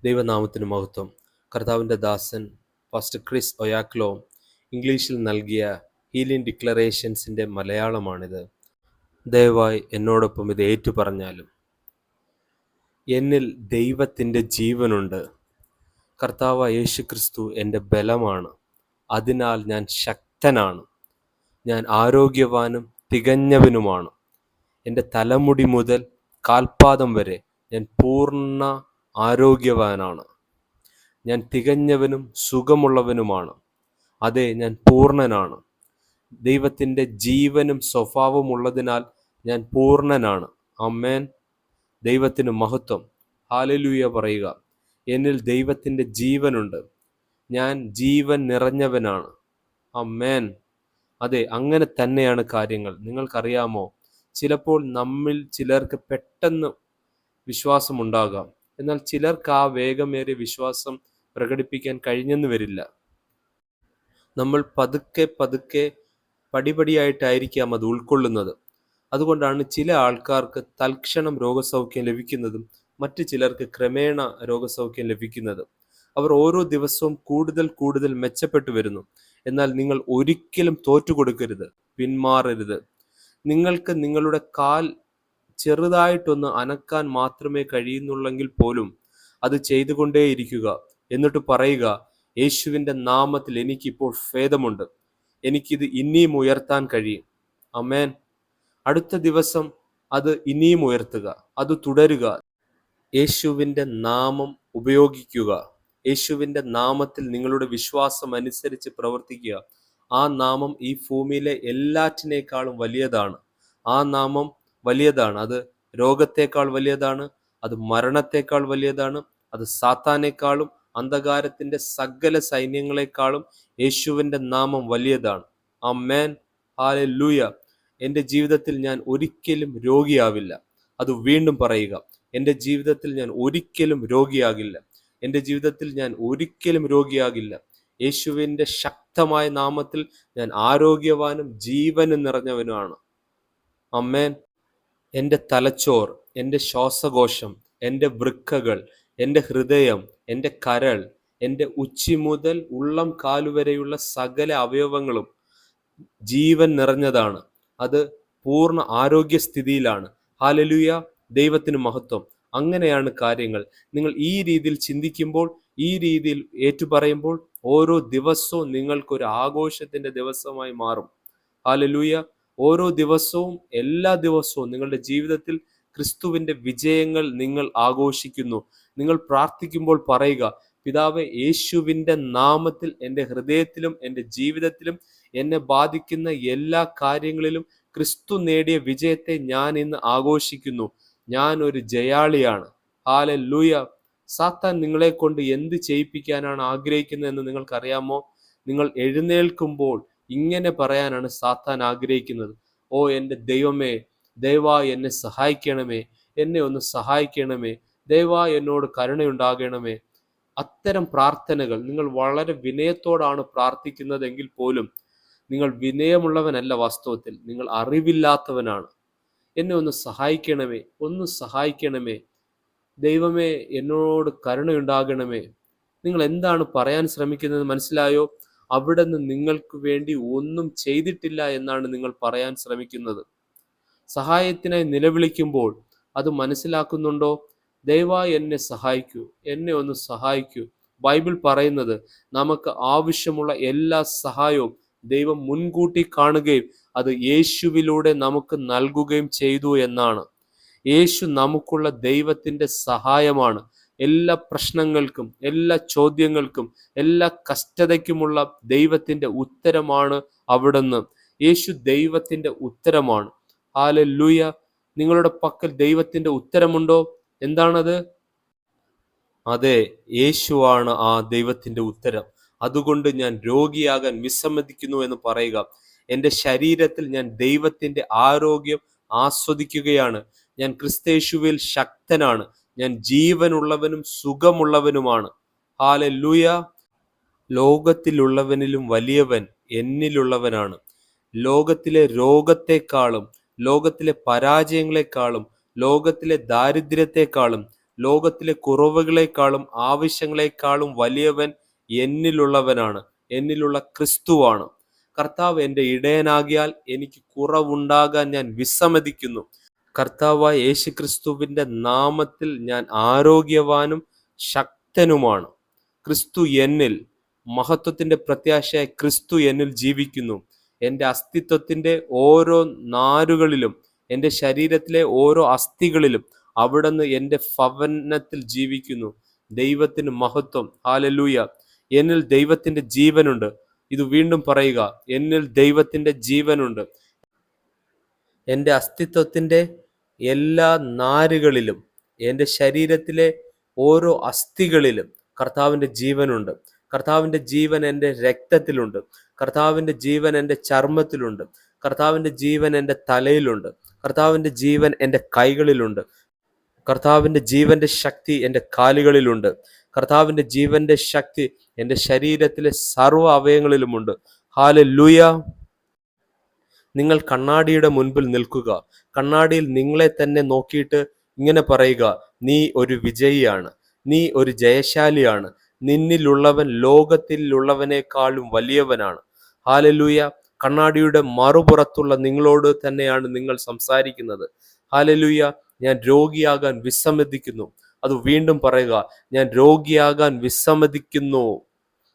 ദൈവനാമത്തിന് മഹത്വം. കർത്താവിൻ്റെ ദാസൻ പാസ്റ്റർ ക്രിസ് ഒയാക്ലോ ഇംഗ്ലീഷിൽ നൽകിയ ഹീലിംഗ് ഡിക്ലറേഷൻസിൻ്റെ മലയാളമാണിത്. ദയവായി എന്നോടൊപ്പം ഇത് ഏറ്റുപറഞ്ഞാലും. എന്നിൽ ദൈവത്തിൻ്റെ ജീവനുണ്ട്. കർത്താവ് യേശു ക്രിസ്തു എൻ്റെ ബലമാണ്. അതിനാൽ ഞാൻ ശക്തനാണ്. ഞാൻ ആരോഗ്യവാനും തികഞ്ഞവനുമാണ്. എൻ്റെ തലമുടി മുതൽ കാൽപാദം വരെ ഞാൻ പൂർണ്ണ ആരോഗ്യവാനാണ്. ഞാൻ തികഞ്ഞവനും സുഖമുള്ളവനുമാണ്. അതെ, ഞാൻ പൂർണ്ണനാണ്. ദൈവത്തിൻ്റെ ജീവനും സ്വഭാവവും ഉള്ളതിനാൽ ഞാൻ പൂർണ്ണനാണ്. ആമേൻ. ദൈവത്തിന് മഹത്വം. ഹല്ലേലൂയ പറയുക. എന്നിൽ ദൈവത്തിൻ്റെ ജീവനുണ്ട്. ഞാൻ ജീവൻ നിറഞ്ഞവനാണ്. ആമേൻ. അതെ, അങ്ങനെ തന്നെയാണ് കാര്യങ്ങൾ. നിങ്ങൾക്കറിയാമോ, ചിലപ്പോൾ നമ്മിൽ ചിലർക്ക് പെട്ടെന്ന് വിശ്വാസമുണ്ടാകാം. എന്നാൽ ചിലർക്ക് ആ വേഗമേറിയ വിശ്വാസം പ്രകടിപ്പിക്കാൻ കഴിഞ്ഞെന്ന് വരില്ല. നമ്മൾ പതുക്കെ പതുക്കെ പടിപടിയായിട്ടായിരിക്കാം അത് ഉൾക്കൊള്ളുന്നത്. അതുകൊണ്ടാണ് ചില ആൾക്കാർക്ക് തൽക്ഷണം രോഗസൗഖ്യം ലഭിക്കുന്നതും മറ്റു ചിലർക്ക് ക്രമേണ രോഗസൗഖ്യം ലഭിക്കുന്നതും. അവർ ഓരോ ദിവസവും കൂടുതൽ കൂടുതൽ മെച്ചപ്പെട്ടു വരുന്നു. എന്നാൽ നിങ്ങൾ ഒരിക്കലും തോറ്റുകൊടുക്കരുത്, പിന്മാറരുത്. നിങ്ങൾക്ക് നിങ്ങളുടെ കാൽ ചെറുതായിട്ടൊന്ന് അനക്കാൻ മാത്രമേ കഴിയുന്നുള്ളെങ്കിൽ പോലും അത് ചെയ്തുകൊണ്ടേയിരിക്കുക. എന്നിട്ട് പറയുക, യേശുവിൻ്റെ നാമത്തിൽ എനിക്കിപ്പോൾ ഭേദമുണ്ട്. എനിക്കിത് ഇനിയും ഉയർത്താൻ കഴിയും. ആമേൻ. അടുത്ത ദിവസം അത് ഇനിയും ഉയർത്തുക, അത് തുടരുക. യേശുവിൻ്റെ നാമം ഉപയോഗിക്കുക. യേശുവിൻ്റെ നാമത്തിൽ നിങ്ങളുടെ വിശ്വാസം അനുസരിച്ച് പ്രവർത്തിക്കുക. ആ നാമം ഈ ഭൂമിയിലെ എല്ലാറ്റിനേക്കാളും വലിയതാണ്. ആ നാമം വലിയതാണ്. അത് രോഗത്തെക്കാൾ വലിയതാണ്. അത് മരണത്തെക്കാൾ വലിയതാണ്. അത് സാത്താനേക്കാളും അന്ധകാരത്തിൻ്റെ സകല സൈന്യങ്ങളെക്കാളും യേശുവിൻ്റെ നാമം വലിയതാണ്. ആമേൻ. ഹല്ലേലൂയ. എൻ്റെ ജീവിതത്തിൽ ഞാൻ ഒരിക്കലും രോഗിയാവില്ല. അത് വീണ്ടും പറയുക. എൻ്റെ ജീവിതത്തിൽ ഞാൻ ഒരിക്കലും രോഗിയാകില്ല. എൻ്റെ ജീവിതത്തിൽ ഞാൻ ഒരിക്കലും രോഗിയാകില്ല. യേശുവിൻ്റെ ശക്തമായ നാമത്തിൽ ഞാൻ ആരോഗ്യവാനും ജീവനും നിറഞ്ഞവനുമാണ്. ആമേൻ. എൻ്റെ തലച്ചോർ, എൻ്റെ ശ്വാസകോശം, എൻ്റെ വൃക്കകൾ, എൻ്റെ ഹൃദയം, എൻ്റെ കരൾ, എൻ്റെ ഉച്ചി മുതൽ ഉള്ളം കാലുവരെയുള്ള സകല അവയവങ്ങളും ജീവൻ നിറഞ്ഞതാണ്. അത് പൂർണ്ണ ആരോഗ്യസ്ഥിതിയിലാണ്. ഹല്ലേലൂയ. ദൈവത്തിന് മഹത്വം. അങ്ങനെയാണ് കാര്യങ്ങൾ. നിങ്ങൾ ഈ രീതിയിൽ ചിന്തിക്കുമ്പോൾ, ഈ രീതിയിൽ ഏറ്റുപറയുമ്പോൾ ഓരോ ദിവസവും നിങ്ങൾക്കൊരു ആഘോഷത്തിൻ്റെ ദിവസമായി മാറും. ഹല്ലേലൂയ. ഓരോ ദിവസവും, എല്ലാ ദിവസവും നിങ്ങളുടെ ജീവിതത്തിൽ ക്രിസ്തുവിൻ്റെ വിജയങ്ങൾ നിങ്ങൾ ആഘോഷിക്കുന്നു. നിങ്ങൾ പ്രാർത്ഥിക്കുമ്പോൾ പറയുക, പിതാവേ, യേശുവിൻ്റെ നാമത്തിൽ എൻ്റെ ഹൃദയത്തിലും എൻ്റെ ജീവിതത്തിലും എന്നെ ബാധിക്കുന്ന എല്ലാ കാര്യങ്ങളിലും ക്രിസ്തു നേടിയ വിജയത്തെ ഞാൻ ഇന്ന് ആഘോഷിക്കുന്നു. ഞാൻ ഒരു ജയാളിയാണ്. ഹല്ലേലൂയ. സാത്താൻ നിങ്ങളെ കൊണ്ട് എന്ത് ചെയ്യിപ്പിക്കാനാണ് ആഗ്രഹിക്കുന്നതെന്ന് നിങ്ങൾക്കറിയാമോ? നിങ്ങൾ എഴുന്നേൽക്കുമ്പോൾ ഇങ്ങനെ പറയാനാണ് സാത്താൻ ആഗ്രഹിക്കുന്നത്. ഓ എൻ്റെ ദൈവമേ, ദയവായി എന്നെ സഹായിക്കണമേ, എന്നെ ഒന്ന് സഹായിക്കണമേ, ദയവായി എന്നോട് കരുണയുണ്ടാകണമേ. അത്തരം പ്രാർത്ഥനകൾ നിങ്ങൾ വളരെ വിനയത്തോടാണ് പ്രാർത്ഥിക്കുന്നതെങ്കിൽ പോലും നിങ്ങൾ വിനയമുള്ളവനല്ല. വാസ്തവത്തിൽ നിങ്ങൾ അറിവില്ലാത്തവനാണ്. എന്നെ ഒന്ന് സഹായിക്കണമേ, ഒന്ന് സഹായിക്കണമേ, ദൈവമേ എന്നോട് കരുണയുണ്ടാകണമേ. നിങ്ങൾ എന്താണ് പറയാൻ ശ്രമിക്കുന്നത് മനസ്സിലായോ? അവിടെ നിന്ന് നിങ്ങൾക്ക് വേണ്ടി ഒന്നും ചെയ്തിട്ടില്ല എന്നാണ് നിങ്ങൾ പറയാൻ ശ്രമിക്കുന്നത്. സഹായത്തിനായി നിലവിളിക്കുമ്പോൾ അത് മനസ്സിലാക്കുന്നുണ്ടോ? ദയവായി എന്നെ സഹായിക്കൂ, എന്നെ ഒന്ന് സഹായിക്കൂ. ബൈബിൾ പറയുന്നത് നമുക്ക് ആവശ്യമുള്ള എല്ലാ സഹായവും ദൈവം മുൻകൂട്ടി കാണുകയും അത് യേശുവിലൂടെ നമുക്ക് നൽകുകയും ചെയ്തു എന്നാണ്. യേശു നമുക്കുള്ള ദൈവത്തിൻ്റെ സഹായമാണ്. എല്ലാ പ്രശ്നങ്ങൾക്കും, എല്ലാ ചോദ്യങ്ങൾക്കും, എല്ലാ കഷ്ടതയ്ക്കുമുള്ള ദൈവത്തിൻ്റെ ഉത്തരമാണ് അവിടുന്ന്. യേശു ദൈവത്തിൻ്റെ ഉത്തരമാണ്. ഹല്ലേലൂയ. നിങ്ങളുടെ പക്കൽ ദൈവത്തിൻ്റെ ഉത്തരമുണ്ടോ? എന്താണത്? അതെ, യേശുവാണ് ആ ദൈവത്തിൻ്റെ ഉത്തരം. അതുകൊണ്ട് ഞാൻ രോഗിയാകാൻ വിസമ്മതിക്കുന്നു എന്ന് പറയുക. എൻ്റെ ശരീരത്തിൽ ഞാൻ ദൈവത്തിൻ്റെ ആരോഗ്യം ആസ്വദിക്കുകയാണ്. ഞാൻ ക്രിസ്തയേശുവിൽ ശക്തനാണ്. ഞാൻ ജീവനുള്ളവനും സുഖമുള്ളവനുമാണ്. ഹല്ലേലൂയ. ലോകത്തിലുള്ളവനിലും വലിയവൻ എന്നിലുള്ളവനാണ്. ലോകത്തിലെ രോഗത്തെക്കാളും, ലോകത്തിലെ പരാജയങ്ങളെക്കാളും, ലോകത്തിലെ ദാരിദ്ര്യത്തെക്കാളും, ലോകത്തിലെ കുറവുകളെക്കാളും ആവശ്യങ്ങളെക്കാളും വലിയവൻ എന്നിലുള്ളവനാണ്, എന്നിലുള്ള ക്രിസ്തുവാണ്. കർത്താവ് എൻ്റെ ഇടയനാകിയാൽ എനിക്ക് കുറവുണ്ടാകാൻ ഞാൻ വിസമ്മതിക്കുന്നു. കർത്താവായ യേശുക്രിസ്തുവിൻ്റെ നാമത്തിൽ ഞാൻ ആരോഗ്യവാനും ശക്തനുമാണ്. ക്രിസ്തു എന്നിൽ, മഹത്വത്തിൻ്റെ പ്രത്യാശയായ ക്രിസ്തു എന്നിൽ ജീവിക്കുന്നു. എൻ്റെ അസ്തിത്വത്തിൻ്റെ ഓരോ നാരുകളിലും, എൻ്റെ ശരീരത്തിലെ ഓരോ അസ്ഥികളിലും അവിടുന്ന് എൻ്റെ ഭവനത്തിൽ ജീവിക്കുന്നു. ദൈവത്തിന് മഹത്വം. ഹല്ലേലൂയ. എന്നിൽ ദൈവത്തിൻ്റെ ജീവനുണ്ട്. ഇത് വീണ്ടും പറയുക, എന്നിൽ ദൈവത്തിൻ്റെ ജീവനുണ്ട്. എൻ്റെ അസ്തിത്വത്തിൻ്റെ എല്ലാ നാരുകളിലും, എൻ്റെ ശരീരത്തിലെ ഓരോ അസ്ഥികളിലും കർത്താവിൻ്റെ ജീവനുണ്ട്. കർത്താവിൻ്റെ ജീവൻ എൻ്റെ രക്തത്തിലുണ്ട്. കർത്താവിൻ്റെ ജീവൻ എൻ്റെ ചർമ്മത്തിലുണ്ട്. കർത്താവിൻ്റെ ജീവൻ എൻ്റെ തലയിലുണ്ട്. കർത്താവിൻ്റെ ജീവൻ എൻ്റെ കൈകളിലുണ്ട്. കർത്താവിൻ്റെ ജീവന്റെ ശക്തി എൻ്റെ കാലുകളിലുണ്ട്. കർത്താവിൻ്റെ ജീവന്റെ ശക്തി എൻ്റെ ശരീരത്തിലെ സർവ്വ അവയവങ്ങളിലുമുണ്ട്. ഹല്ലേലൂയ. നിങ്ങൾ കണ്ണാടിയുടെ മുൻപിൽ നിൽക്കുക. കണ്ണാടിയിൽ നിങ്ങളെ തന്നെ നോക്കിയിട്ട് ഇങ്ങനെ പറയുക, നീ ഒരു വിജയിയാണ്, നീ ഒരു ജയശാലിയാണ്, നിന്നിലുള്ളവൻ ലോകത്തിലുള്ളവനേക്കാളും വലിയവനാണ്. ഹല്ലേലൂയ. കണ്ണാടിയുടെ മറുപുറത്തുള്ള നിങ്ങളോട് തന്നെയാണ് നിങ്ങൾ സംസാരിക്കുന്നത്. ഹല്ലേലൂയ. ഞാൻ രോഗിയാകാൻ വിസമ്മതിക്കുന്നു. അത് വീണ്ടും പറയുക, ഞാൻ രോഗിയാകാൻ വിസമ്മതിക്കുന്നു.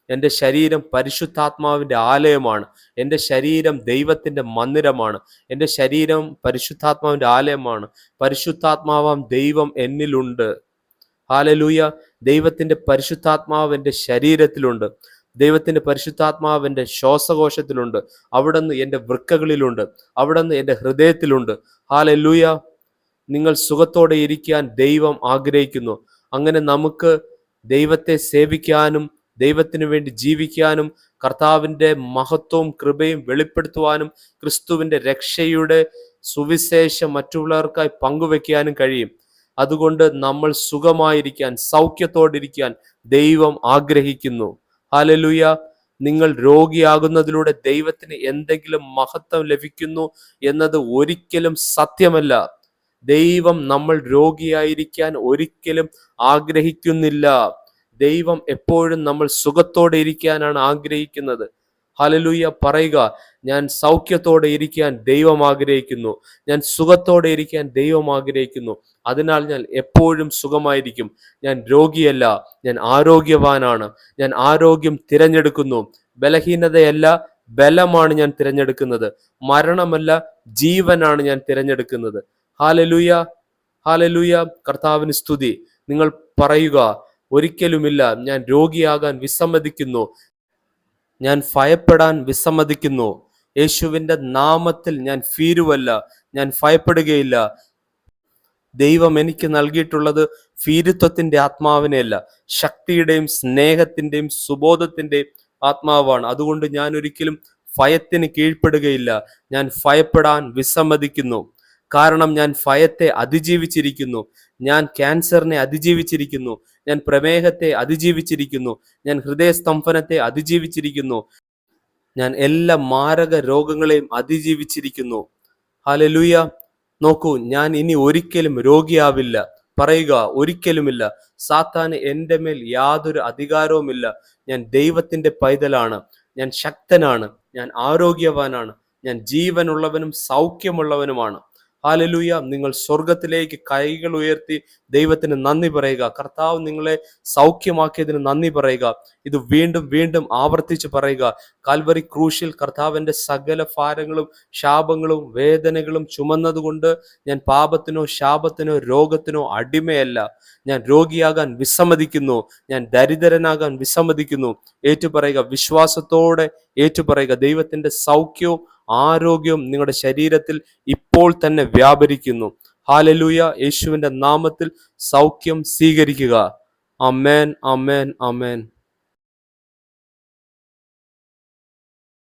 എൻ്റെ ശരീരം പരിശുദ്ധാത്മാവിൻ്റെ ആലയമാണ്. എൻ്റെ ശരീരം ദൈവത്തിൻ്റെ മന്ദിരമാണ്. എൻ്റെ ശരീരം പരിശുദ്ധാത്മാവിൻ്റെ ആലയമാണ്. പരിശുദ്ധാത്മാവാം ദൈവം എന്നിലുണ്ട്. ഹല്ലേലൂയ. ദൈവത്തിൻ്റെ പരിശുദ്ധാത്മാവ് എൻ്റെ ശരീരത്തിലുണ്ട്. ദൈവത്തിൻ്റെ പരിശുദ്ധാത്മാവ് എൻ്റെ ശ്വാസകോശത്തിലുണ്ട്. അവിടുന്ന് എൻ്റെ വൃക്കകളിലുണ്ട്. അവിടുന്ന് എൻ്റെ ഹൃദയത്തിലുണ്ട്. ഹല്ലേലൂയ. നിങ്ങൾ സുഖത്തോടെ ഇരിക്കാൻ ദൈവം ആഗ്രഹിക്കുന്നു. അങ്ങനെ നമുക്ക് ദൈവത്തെ സേവിക്കാനും ദൈവത്തിന് വേണ്ടി ജീവിക്കാനും കർത്താവിൻ്റെ മഹത്വവും കൃപയും വെളിപ്പെടുത്തുവാനും ക്രിസ്തുവിൻ്റെ രക്ഷയുടെ സുവിശേഷം മറ്റുള്ളവർക്കായി പങ്കുവെക്കാനും കഴിയും. അതുകൊണ്ട് നമ്മൾ സുഖമായിരിക്കാൻ, സൗഖ്യത്തോടിരിക്കാൻ ദൈവം ആഗ്രഹിക്കുന്നു. ഹല്ലേലൂയ. നിങ്ങൾ രോഗിയാകുന്നതിലൂടെ ദൈവത്തിന് എന്തെങ്കിലും മഹത്വം ലഭിക്കുന്നു എന്നത് ഒരിക്കലും സത്യമല്ല. ദൈവം നമ്മൾ രോഗിയായിരിക്കാൻ ഒരിക്കലും ആഗ്രഹിക്കുന്നില്ല. ദൈവം എപ്പോഴും നമ്മൾ സുഖത്തോടെ ഇരിക്കാനാണ് ആഗ്രഹിക്കുന്നത്. ഹല്ലേലൂയ. പറയുക, ഞാൻ സൗഖ്യത്തോടെ ഇരിക്കാൻ ദൈവം ആഗ്രഹിക്കുന്നു. ഞാൻ സുഖത്തോടെ ഇരിക്കാൻ ദൈവം ആഗ്രഹിക്കുന്നു. അതിനാൽ ഞാൻ എപ്പോഴും സുഖമായിരിക്കും. ഞാൻ രോഗിയല്ല, ഞാൻ ആരോഗ്യവാനാണ്. ഞാൻ ആരോഗ്യം തിരഞ്ഞെടുക്കുന്നു. ബലഹീനതയല്ല, ബലമാണ് ഞാൻ തിരഞ്ഞെടുക്കുന്നത്. മരണമല്ല, ജീവനാണ് ഞാൻ തിരഞ്ഞെടുക്കുന്നത്. ഹല്ലേലൂയ. ഹല്ലേലൂയ. കർത്താവിന് സ്തുതി. നിങ്ങൾ പറയുക, ഒരിക്കലുമില്ല, ഞാൻ രോഗിയാകാൻ വിസമ്മതിക്കുന്നു. ഞാൻ ഭയപ്പെടാൻ വിസമ്മതിക്കുന്നു. യേശുവിൻ്റെ നാമത്തിൽ ഞാൻ ഭീരുവല്ല, ഞാൻ ഭയപ്പെടുകയില്ല. ദൈവം എനിക്ക് നൽകിയിട്ടുള്ളത് ഭീരുത്വത്തിൻ്റെ ആത്മാവിനെയല്ല, ശക്തിയുടെയും സ്നേഹത്തിൻ്റെയും സുബോധത്തിൻ്റെയും ആത്മാവാണ്. അതുകൊണ്ട് ഞാൻ ഒരിക്കലും ഭയത്തിന് കീഴ്പ്പെടുകയില്ല. ഞാൻ ഭയപ്പെടാൻ വിസമ്മതിക്കുന്നു. കാരണം ഞാൻ ഭയത്തെ അതിജീവിച്ചിരിക്കുന്നു. ഞാൻ ക്യാൻസറിനെ അതിജീവിച്ചിരിക്കുന്നു. ഞാൻ പ്രമേഹത്തെ അതിജീവിച്ചിരിക്കുന്നു. ഞാൻ ഹൃദയസ്തംഭനത്തെ അതിജീവിച്ചിരിക്കുന്നു. ഞാൻ എല്ലാ മാരക രോഗങ്ങളെയും അതിജീവിച്ചിരിക്കുന്നു. ഹല്ലേലൂയ. നോക്കൂ, ഞാൻ ഇനി ഒരിക്കലും രോഗിയാവില്ല. പറയുക, ഒരിക്കലുമില്ല. സാത്താന് എൻ്റെ മേൽ യാതൊരു അധികാരവുമില്ല. ഞാൻ ദൈവത്തിൻ്റെ പൈതലാണ്. ഞാൻ ശക്തനാണ്. ഞാൻ ആരോഗ്യവാനാണ്. ഞാൻ ജീവനുള്ളവനും സൗഖ്യമുള്ളവനുമാണ്. ഹല്ലേലൂയ. നിങ്ങൾ സ്വർഗത്തിലേക്ക് കൈകൾ ഉയർത്തി ദൈവത്തിന് നന്ദി പറയുക. കർത്താവ് നിങ്ങളെ സൗഖ്യമാക്കിയതിന് നന്ദി പറയുക. ഇത് വീണ്ടും വീണ്ടും ആവർത്തിച്ച് പറയുക. കാൽവരി ക്രൂശിൽ കർത്താവിൻ്റെ സകല ഭാരങ്ങളും ശാപങ്ങളും വേദനകളും ചുമന്നതുകൊണ്ട് ഞാൻ പാപത്തിനോ ശാപത്തിനോ രോഗത്തിനോ അടിമയല്ല. ഞാൻ രോഗിയാകാൻ വിസമ്മതിക്കുന്നു. ഞാൻ ദരിദ്രനാകാൻ വിസമ്മതിക്കുന്നു. ഏറ്റുപറയുക, വിശ്വാസത്തോടെ ഏറ്റുപറയുക. ദൈവത്തിൻ്റെ സൗഖ്യവും ആരോഗ്യവും നിങ്ങളുടെ ശരീരത്തിൽ ഇപ്പോൾ തന്നെ വ്യാപരിക്കുന്നു. ഹല്ലേലൂയ. യേശുവിൻ്റെ നാമത്തിൽ സൗഖ്യം സ്വീകരിക്കുക. ആമേൻ, ആമേൻ, ആമേൻ.